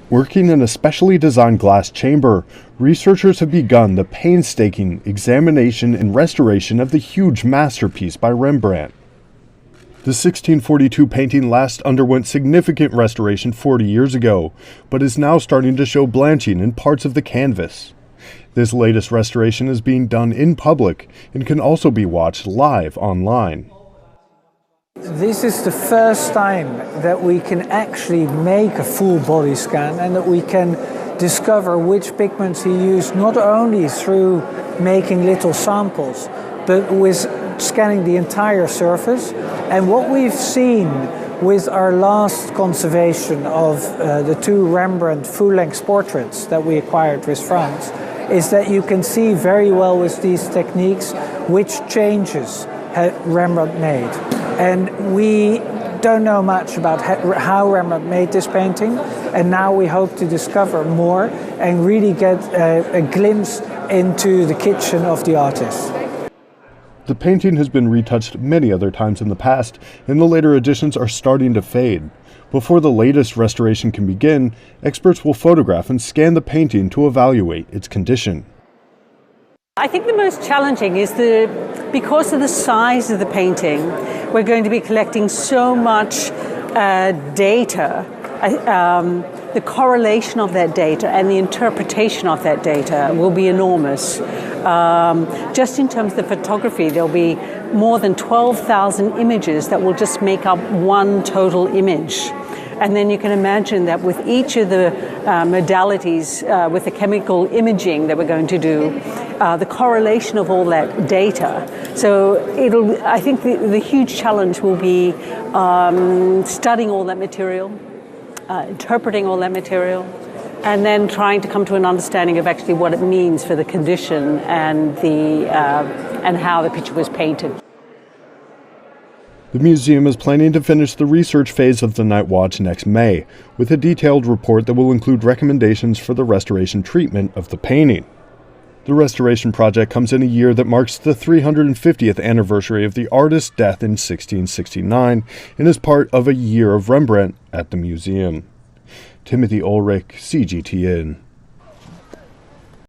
Working in a specially designed glass chamber, researchers have begun the painstaking examination and restoration of the huge masterpiece by Rembrandt. The 1642 painting last underwent significant restoration 40 years ago, but is now starting to show blanching in parts of the canvas. This latest restoration is being done in public and can also be watched live online. This is the first time that we can actually make a full body scan and that we can discover which pigments he used, not only through making little samples, but with scanning the entire surface. And what we've seen with our last conservation of the two Rembrandt full-length portraits that we acquired with France is that you can see very well with these techniques which changes Rembrandt made. And we don't know much about how Rembrandt made this painting, and now we hope to discover more and really get a glimpse into the kitchen of the artist. The painting has been retouched many other times in the past, and the later editions are starting to fade. Before the latest restoration can begin, experts will photograph and scan the painting to evaluate its condition. I think the most challenging is because of the size of the painting, we're going to be collecting so much data. The correlation of that data and the interpretation of that data will be enormous. Just in terms of the photography, there'll be more than 12,000 images that will just make up one total image. And then you can imagine that with each of the modalities, with the chemical imaging that we're going to do, the correlation of all that data. So I think the huge challenge will be studying all that material, interpreting all that material, and then trying to come to an understanding of actually what it means for the condition and how the picture was painted. The museum is planning to finish the research phase of the Night Watch next May, with a detailed report that will include recommendations for the restoration treatment of the painting. The restoration project comes in a year that marks the 350th anniversary of the artist's death in 1669 and is part of a year of Rembrandt at the museum. Timothy Ulrich, CGTN.